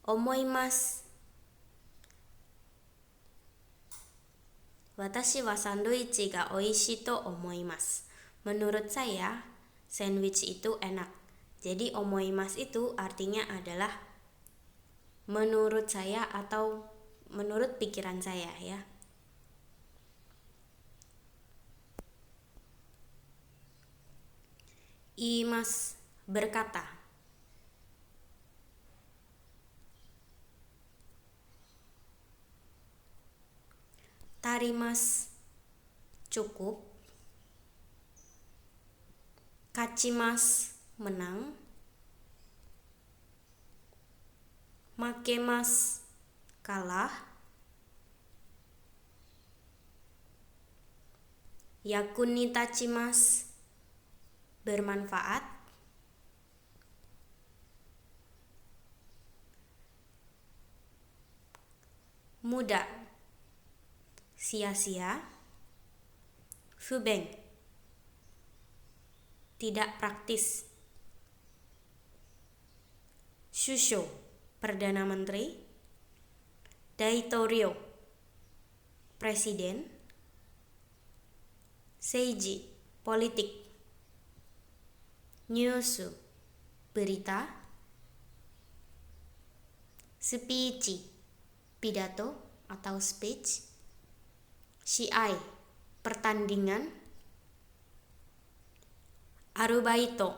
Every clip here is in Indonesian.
omoimasu. Watashi wa sandwich ga oishii to omoimasu. Menurut saya, sandwich itu enak. Jadi omoimasu itu artinya adalah menurut saya atau menurut pikiran saya ya. Iimasu, berkata. Tarimasu, cukup. Kachimasu, menang. Makemasu, kalah. Yakuni tachimasu, bermanfaat. Muda, sia-sia. Fuben, tidak praktis. Shusho, Perdana Menteri. Daitorio, Presiden. Seiji, politik. Nyusu, berita. Speech, pidato atau speech. Shiai, pertandingan. Arubaito,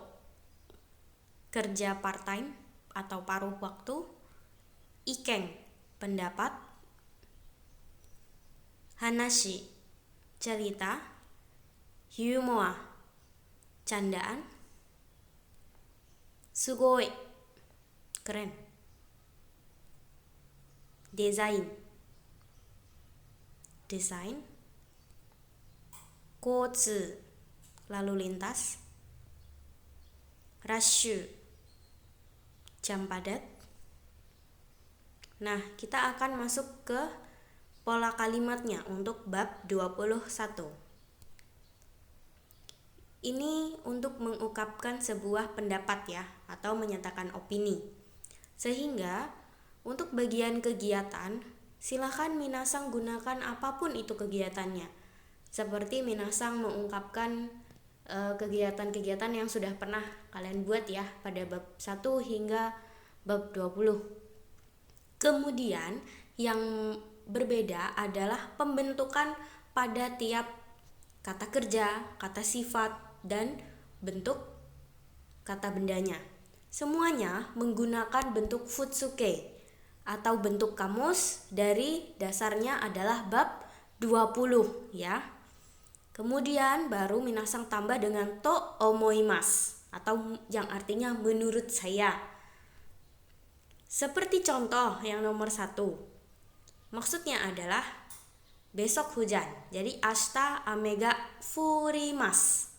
kerja part-time atau paruh waktu. Iken, pendapat. Hanashi, cerita. Yumoa, candaan. Sugoi, keren. Desain, desain. Kotsu, lalu lintas. Rashu, jam padat. Nah, kita akan masuk ke pola kalimatnya untuk bab 21. Ini untuk mengungkapkan sebuah pendapat ya, atau menyatakan opini. Sehingga untuk bagian kegiatan, silakan minasang gunakan apapun itu kegiatannya. Seperti minasang mengungkapkan kegiatan-kegiatan yang sudah pernah kalian buat ya pada bab 1 hingga bab 20. Kemudian yang berbeda adalah pembentukan pada tiap kata kerja, kata sifat, dan bentuk kata bendanya. Semuanya menggunakan bentuk futsuke atau bentuk kamus dari dasarnya adalah bab 20 ya. Kemudian baru minasang tambah dengan to omoimasu atau yang artinya menurut saya. Seperti contoh yang nomor 1. Maksudnya adalah besok hujan. Jadi ashita ame ga furimasu.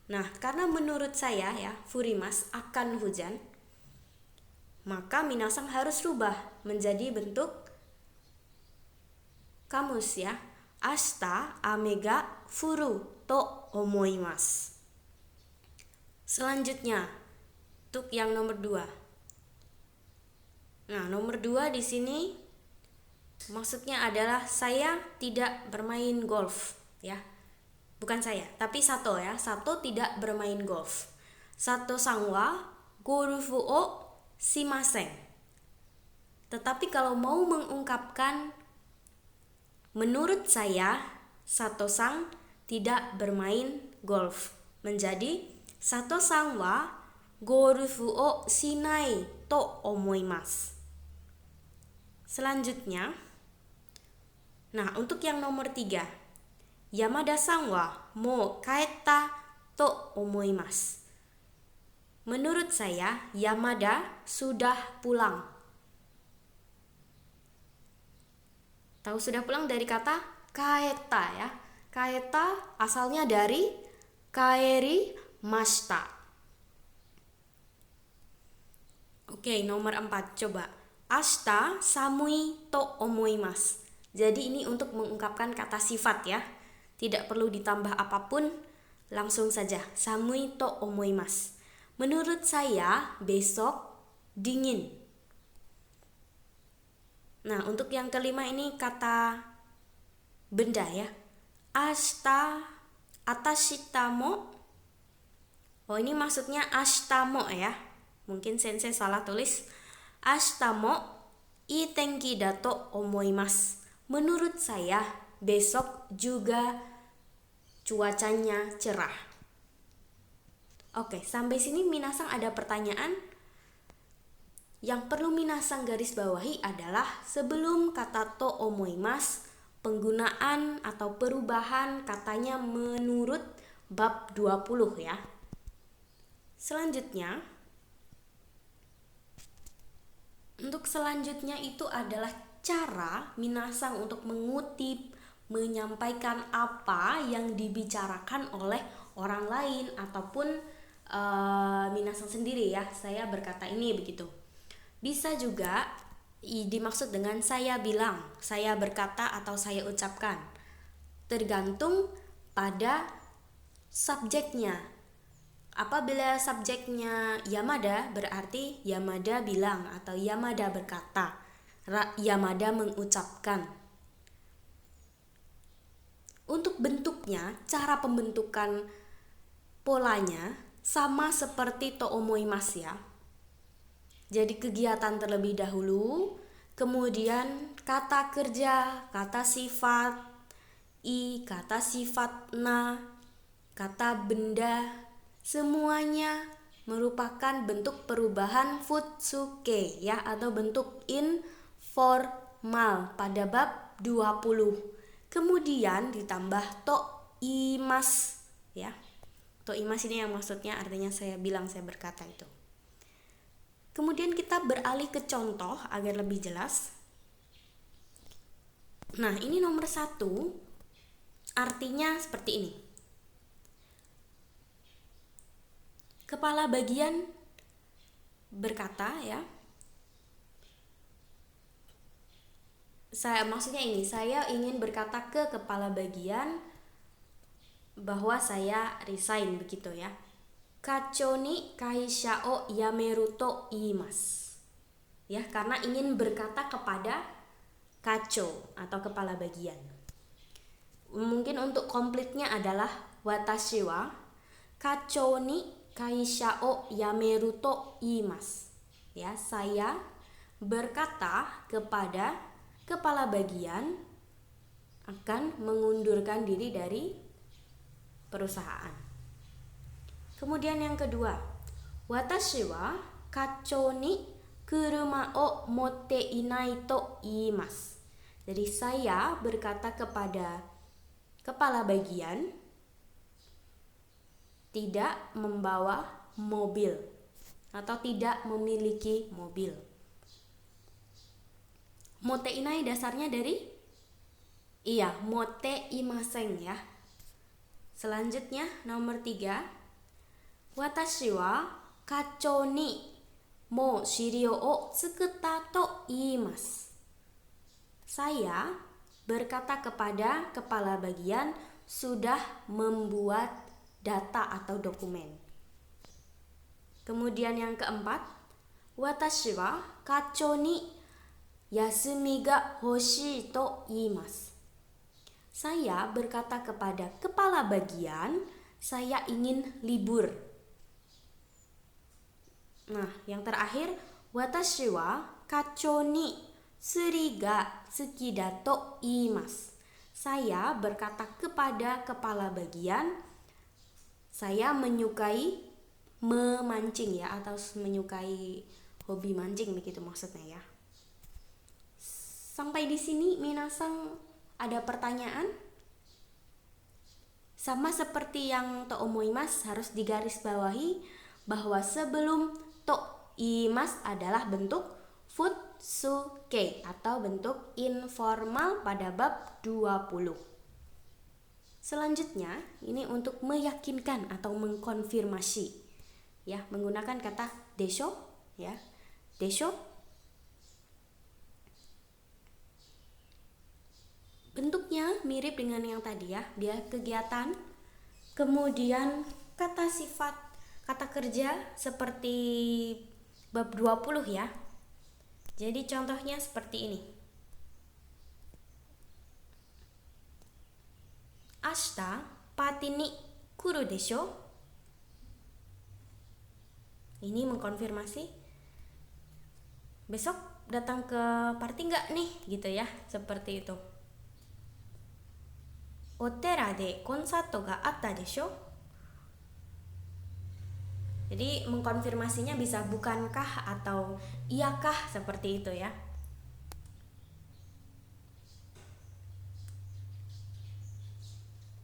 Nah, karena menurut saya ya, furimasu akan hujan, maka minasang harus rubah menjadi bentuk kamus ya. Ashita ame ga furu to omoimasu. Selanjutnya, untuk yang nomor 2. Nah, nomor 2 di sini maksudnya adalah saya tidak bermain golf ya. Bukan saya, tapi Sato ya. Sato tidak bermain golf. Sato sang wa golfu o shimasen. Tetapi kalau mau mengungkapkan menurut saya, Sato sang tidak bermain golf, menjadi Sato sang wa golfu o shinai to omoimasu. Selanjutnya, nah untuk yang nomor 3, Yamada sang wa mou kaetta to omoimasu. Menurut saya, Yamada sudah pulang. Tahu sudah pulang dari kata kaeta ya. Kaeta asalnya dari kaeri mashita. Oke, nomor 4 coba. Ashita samui to omoimasu. Jadi ini untuk mengungkapkan kata sifat ya. Tidak perlu ditambah apapun, langsung saja. Samui to omoimasu. Menurut saya besok dingin. Nah, untuk yang kelima ini kata benda ya. Ashita, atashitamo. Oh, ini maksudnya ashtamo ya. Mungkin sensei salah tulis. Ashtamo ii tenki dato omoimasu. Menurut saya besok juga cuacanya cerah. Oke, sampai sini minasang ada pertanyaan? Yang perlu minasang garis bawahi adalah sebelum kata to omoimasu, penggunaan atau perubahan katanya menurut bab 20 ya. Untuk selanjutnya itu adalah cara minasang untuk mengutip, menyampaikan apa yang dibicarakan oleh orang lain ataupun minasang sendiri ya. Saya berkata ini begitu. Bisa juga dimaksud dengan saya bilang, saya berkata atau saya ucapkan. Tergantung pada subjeknya. Apabila subjeknya Yamada, berarti Yamada bilang atau Yamada berkata, Yamada mengucapkan. Untuk bentuknya, cara pembentukan polanya sama seperti to omoimasu ya. Jadi kegiatan terlebih dahulu, kemudian kata kerja, kata sifat i, kata sifat na, kata benda, semuanya merupakan bentuk perubahan futsuke ya, atau bentuk informal pada bab 20. Kemudian ditambah to imas ya. To imas ini yang maksudnya artinya saya bilang, saya berkata itu. Kemudian kita beralih ke contoh agar lebih jelas. Nah, ini nomor 1 artinya seperti ini. Kepala bagian berkata ya. Saya ingin berkata ke kepala bagian bahwa saya resign begitu ya. Kacho ni kaisha o yameru to iimasu. Ya, karena ingin berkata kepada kacho atau kepala bagian. Mungkin untuk komplitnya adalah watashi wa kacho ni kaisha o yameru to iimasu. Ya, saya berkata kepada kepala bagian akan mengundurkan diri dari perusahaan. Kemudian yang kedua, watashi wa kacho ni kuruma o motte inai to iimasu. Jadi saya berkata kepada kepala bagian tidak membawa mobil atau tidak memiliki mobil. Motte inai dasarnya dari motte imasen ya. Selanjutnya nomor 3, watashi wa kacho ni mo shirio o tsukutta to iimasu. Saya berkata kepada kepala bagian sudah membuat data atau dokumen. Kemudian yang keempat, watashi wa kacho ni yasumi ga hoshii to iimasu. Saya berkata kepada kepala bagian saya ingin libur. Nah, yang terakhir, watashi wa kacho ni tsuri ga tsuki da to iimasu. Saya berkata kepada kepala bagian saya menyukai memancing ya, atau menyukai hobi mancing begitu maksudnya ya. Sampai di sini minasang ada pertanyaan? Sama seperti yang to omoimasu, harus digarisbawahi bahwa sebelum to iimasu adalah bentuk futsuke atau bentuk informal pada bab 20. Selanjutnya ini untuk meyakinkan atau mengkonfirmasi ya, menggunakan kata desho ya. Desho bentuknya mirip dengan yang tadi ya, dia kegiatan, kemudian kata sifat, kata kerja seperti bab 20 ya. Jadi contohnya seperti ini. Ashita party ni kuru desho? Ini mengkonfirmasi besok datang ke party nggak nih, gitu ya, seperti itu. Otera de konsato ga atta desho? Jadi mengkonfirmasinya bisa bukankah atau iyakah, seperti itu ya.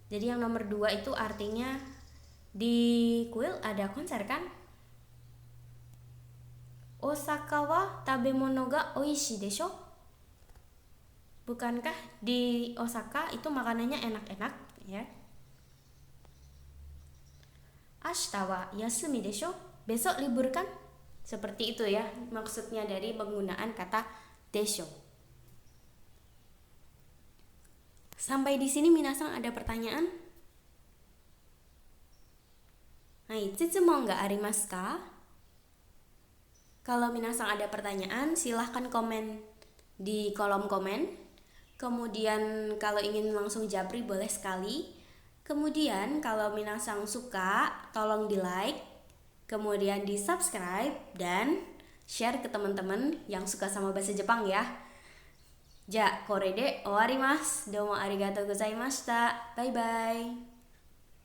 Jadi yang nomor 2 itu artinya di kuil ada konser kan? Osaka wa tabemono ga oishii desho? Bukankah di Osaka itu makanannya enak-enak ya? Ashita wa yasumi desho? Besok libur kan? Seperti itu ya maksudnya dari penggunaan kata desho. Sampai di sini minasang ada pertanyaan? Hai, tsutsumo ga arimasu ka? Kalau minasang ada pertanyaan, silahkan komen di kolom komen. Kemudian kalau ingin langsung japri boleh sekali. Kemudian kalau minasang suka, tolong di like, kemudian di subscribe dan share ke teman-teman yang suka sama bahasa Jepang ya. Ja, kore de owarimasu. Domo arigatou gozaimashita. Bye bye.